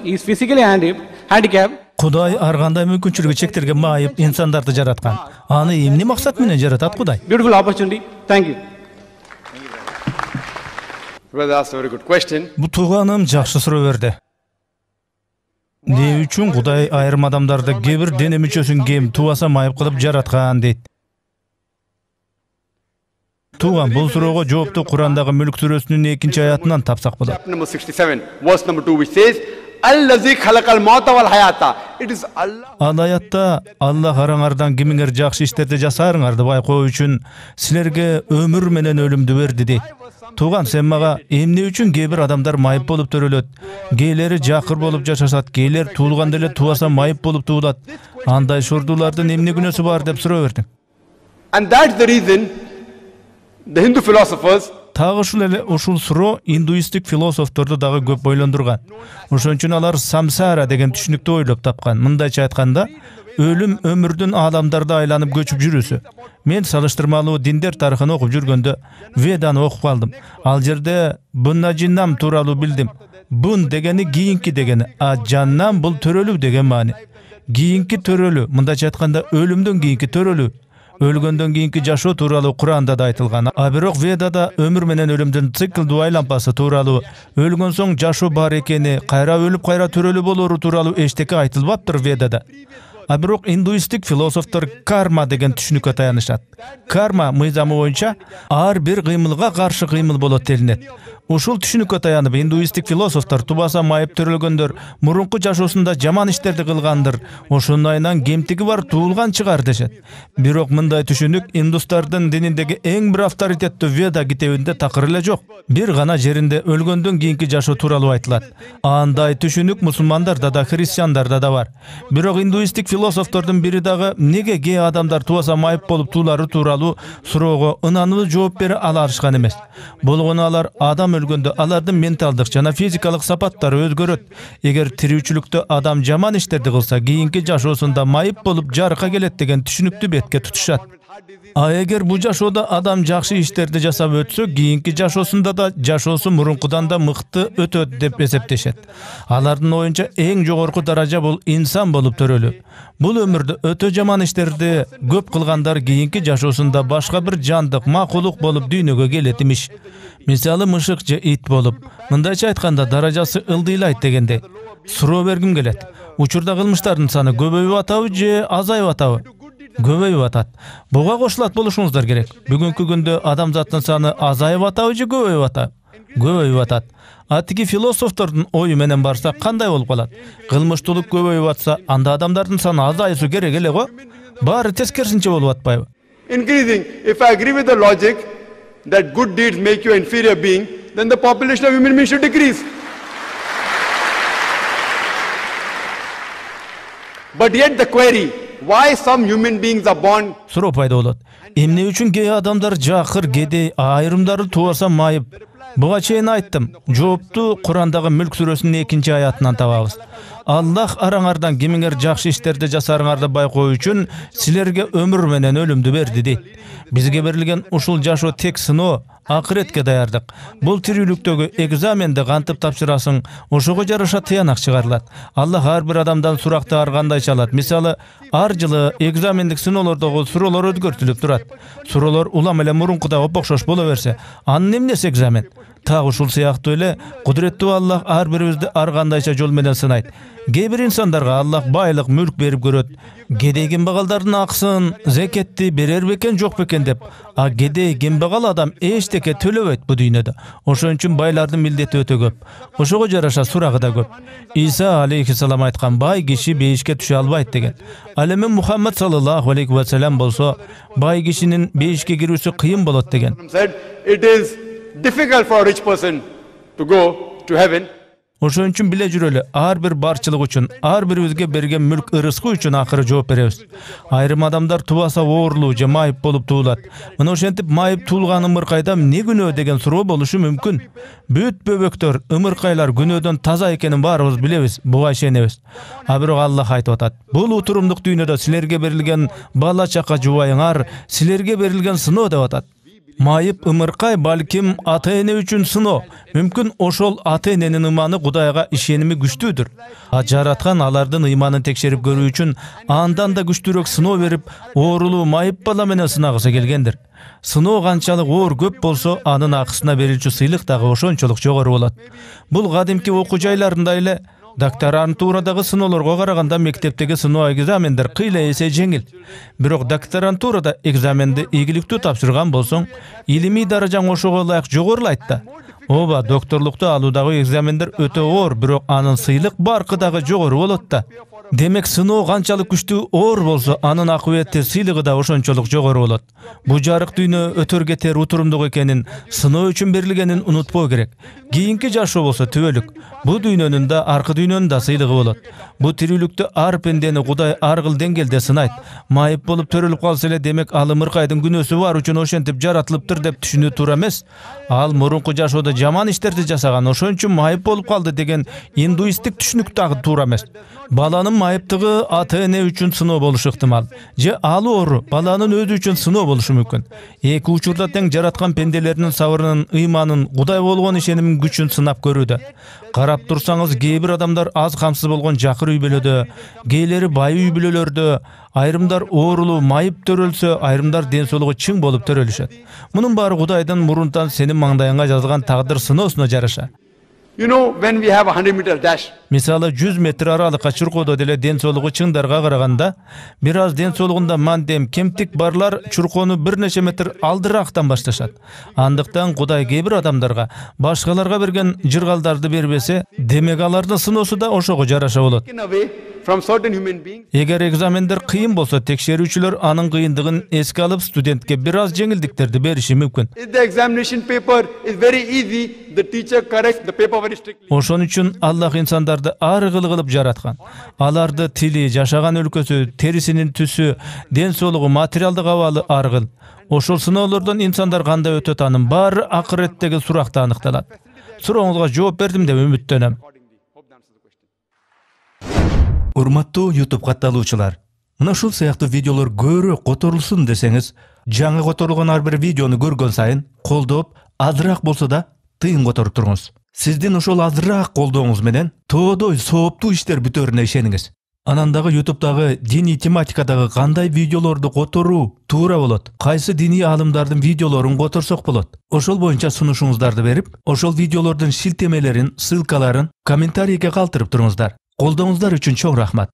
He is physically handicapped. Құдай арғандай мүмкіншілігі чектерге майып инсандарды жаратқан. Аны емне мақсат менен жаратат Құдай? Beautiful opportunity. Thank you. Brother asked a very good question. Бұл туғаным жақсы сұрау берді. Не үшін Құдай айырым адамдарды кейбір дене мүшесін кем туаса майып қылып жаратқан дейді. Туған бұл сұрауға жауапты Құрандағы Мүлк сүресінің 2-ші аятынан тапсақ болады. Chapter number 67, verse number 2, which says, Allazi khalaqal mauta wal hayata. It is Allah. Ал аятта Алла қараңардан кимиңер жақсы іштерді жасарыңарды байқау үшін сілерге өмір менен өлімді берді дейді. Туған сен маға емне үшін кейбір адамдар майып болып төрөлөт, кейлері жақыр болып жашасат, кейлер туылған деле туаса майып болып туылат. Андай шордулардың емне күнөсү бар деп сұрау бердің. And that's the reason the Hindu philosophers Тағы ушул суроо индуистик философторду дагы көп ойлондурган. Ошон үчүн алар самсара деген түшүнүктү ойлоп тапкан. Мындайча айтканда, өлүм өмүрдүн адамдарды айланып көчүп жүрүүсү. Мен салыштырмалуу диндер тарыхын окуп жүргөндө Веданы окуп калдым. Ал жерде Буннажиннам тууралуу билдим. Бун дегени кийинки дегени, а жаннам бул төрөлүү деген маани. Кийинки төрөлүү, мындайча айтканда өлүмдөн кийинки төрөлүү. Өлгөндөн кийинки жашоо тууралуу Куранда да айтылган. А бирок Ведада өмүр менен өлүмдүн циклдуу айланпасы тууралуу, өлгөн соң жашоо бар экени, кайра өлүп кайра төрөлүү болору тууралуу эчтеке айтылбаптыр Ведада. А бирок индуистик философтор карма деген түшүнүккө таянышат. Карма мыйзамы боюнча ар бир кыймылга каршы кыймыл болот делинет. Ушул түшүнүккө таянып индуистик философтор тубаса майып төрөлгөндөр мурунку жашоосунда жаман иштерди кылгандыр, ошондайынан кемтиги бар туулган чыгар дешет. Бирок мындай түшүнүк индустардын дининдеги эң бир авторитеттүү Веда китебинде такыр эле жок. Бир гана жеринде өлгөндөн кийинки жашоо тууралуу айтылат. Андай түшүнүк мусулмандарда да, христиандарда да бар. Бирок индуистик философтордун бири дагы неге кээ адамдар тубаса майып болуп туулары тууралуу суроого ынанылуу жооп бере алышкан эмес. Болгону алар адам өлгөндө алардын менталдык жана физикалык сапаттары өзгөрөт. Эгер тирүүчүлүктө адам жаман иштерди кылса, кийинки жашоосунда майып болуп жарыкка келет деген түшүнүктү бетке тутушат. А эгер бу жашоодо адам жакшы иштерди жасап өтсө, кийинки жашоосунда да жашоосу мурункудан да мыкты өтөт деп эсептешет. Алардын оюнча эң жогорку даража бул инсан болуп төрөлүү. Бул өмүрдө өтө жаман иштерди көп кылгандар кийинки жашоосунда башка бир жандык, макулук болуп дүйнөгө келет имиш. Мисалы мышык же ит болуп, мындайча айтканда даражасы ылдыйлайт дегенде. Суроо бергим келет. Учурда кылмыштардын саны көбөйүп атабы же азайып атабы? Көбөйүп атат. Буга кошулат болушуңуздар керек. Бүгүнкү күндө адамзаттын саны азайып атабы же көбөйүп атабы? Көбөйүп атат. А тиги философтордун ою менен барсак кандай болуп калат? Кылмыштуулук көбөйүп атса, анда адамдардын саны азайышы керек эле го? Баары тескерисинче болуп атпайбы? increasing. If I agree with the logic that good deeds make you an inferior being, then the population of human beings should decrease. But yet the query, why some human beings are born? Суроо пайда болот. Эмне үчүн кээ адамдар жакыр, кедей, айрымдары тубаса майып? Буга чейин айттым. Жоопту Курандагы Мүлк сүрөсүнүн 2-ші аятынан табабыз. Аллах араңардан кимиңер жакшы иштерди жасарыңарды байкоо үчүн силерге өмүр менен өлүмдү берди дейт. Бизге берилген ушул жашоо тек сыноо, акыретке даярдык. Бул тирүүлүктөгү экзаменди кантип тапшырасың, ошого жараша тыянак чыгарылат. Аллах ар бир адамдан суракты ар кандай чалат. Мисалы, ар жылы экзамендик сыноолордогу суроолор өзгөртүлүп турат. Суроолор улам эле мурункудай опокшош боло берсе, анын эмнеси экзамен? Так ушул сыяктуу эле кудуреттүү Аллах ар бирибизди ар кандайча жол менен сынайт. Кээ бир инсандарга Аллах байлык, мүлк берип көрөт. Кедей кембагалдардын акысын, зекетти берер бекен жок бекен деп. А кедей кембагал адам эчтеке төлөбөйт бу дүйнөдө. Ошон үчүн байлардын милдети өтө көп. Ошого жараша сурагы да көп. Иса алейхиссалам айткан, бай киши бейишке түшө албайт деген. Ал эми Мухаммад саллаллаху алейхи ва саллям болсо, бай кишинин бейишке кирүүсү кыйын болот деген. It is difficult for a rich person to go to heaven. Ошон үчүн биле жүрөлү, ар бир барчылык үчүн, ар бирибизге берген мүлк ырыскы үчүн акыры жооп беребиз. Айрым адамдар тубаса оорулуу же майып болуп туулат. Мына ошентип майып туулган ымыркайда эмне күнөө деген суроо болушу мүмкүн. Бүт бөбөктөр, ымыркайлар күнөөдөн таза экенин баарыбыз билебиз, буга ишенебиз. А бирок Аллах айтып атат: бул утурумдук дүйнөдө силерге берилген бала чака жубайыңар, силерге берилген сыноо деп атат. Майып ымыркай балким ата-эне үчүн сыноо. Мүмкүн ошол ата-эненин ыйманы Кудайга ишеними күчтүүдүр. Жараткан алардын ыйманын текшерип көрүү үчүн андан да күчтүүрөөк сыноо берип, оорулуу майып бала менен сынагысы келгендир. Сыноо канчалык оор көп болсо, анын акысына берилчү сыйлык дагы ошончолук жогору болот. Бул кадимки окуу жайларында эле докторантурадагы сыноолорго караганда мектептеги сыноо экзамендер кыйла эсе жеңил. Бирок докторантурада экзаменди ийгиликтүү тапшырган болсоң, илимий даражаң ошого ылайык жогорулайт да. Ооба, докторлукту алуудагы экзамендер өтө оор, бирок анын сыйлык баркы дагы жогору болот да. Демек сыноо канчалык күчтүү оор болсо, анын акыбети сыйлыгы да ошончолук жогору болот. Бу жарык дүйнө өтөр кетер утурумдук экенин, сыноо үчүн берилгенин унутпоо керек. Кийинки жашоо болсо түбөлүк. Бу дүйнөнүн да, аркы дүйнөнүн да сыйлыгы болот. Бу тирүүлүктө ар пендени Кудай ар кыл деңгээлде сынайт. Майып болуп төрөлүп калса эле, демек ал ымыркайдын күнөөсү бар үчүн ошентип жаратылыптыр деп түшүнүү туура эмес. Ал мурунку жашоодо жаман иштерди жасаган, ошон үчүн майып болуп калды деген индуисттик түшүнүк дагы туура эмес. Баланын майыптыгы ата-эне үчүн сыноо болушу ыктымал. Же ал оору баланын өзү үчүн сыноо болушу мүмкүн. Эки учурда тең жараткан пенделеринин сабырынын, ыйманын, Кудай болгон ишенимин күчүн сынап көрүүдө. Карап турсаңыз, кээ бир адамдар аз камсыз болгон жакыр үй бүлөдө, кээлери бай үй бүлөлөрдө, айрымдар оорулуу майып төрөлсө, айрымдар ден соолугу чың болуп төрөлүшөт. Мунун баары Кудайдын мурунтан сенин маңдайыңа жазылган тагдыр сыноосуна жараша. You know, when we have a 100-meter dash, Мисалы 100 метр аралыкка чуркоодо деле ден соолугу чыңдарга караганда, бир аз ден соолугунда мандем, кемтик барлар чуркоону бир нече метр алдырактан башташат. Андыктан Кудай кээ бир адамдарга башкаларга берген жыргалдарды бербесе, демек алардын сыноосу да ошого жараша болот. taken away from certain human beings, Эгер экзамендер кыйын болсо, текшерүүчүлөр анын кыйындыгын эске алып студентке бир аз жеңилдиктерди бериши мүмкүн. if the examination paper is very easy, the teacher corrects the paper very strictly. Ошон үчүн Аллах инсандарды ар кыл кылып жараткан. Аларды тили, жашаган өлкөсү, терисинин түсү, ден соолугу, материалдык абалы ар кыл. Ошол сыноолордон инсандар кандай өтөт, анын баары акыреттеги суракта аныкталат. Сурооңузга жооп бердим деп үмүттөнөм. Урматтуу YouTube катталуучулар, мына ушул сыяктуу видеолор көбүрөөк которулсун десеңиз, жаңы которулган ар бир видеону көргөн сайын колдоп, азыраак болсо да тыйын которуп туруңуз. Сиздин ошол азыраак колдооңуз менен тоодой сооптуу иштер бүтөрүнө ишениңиз. Анан дагы YouTube'дагы диний тематикадагы кандай видеолорду которуу туура болот, кайсы диний аалымдардын видеолорун которсок болот. Ошол боюнча сунушуңуздарды берип, ошол видеолордун шилтемелерин, ссылкаларын комментарийге калтырып туруңуздар. Колдооңуздар үчүн чоң рахмат.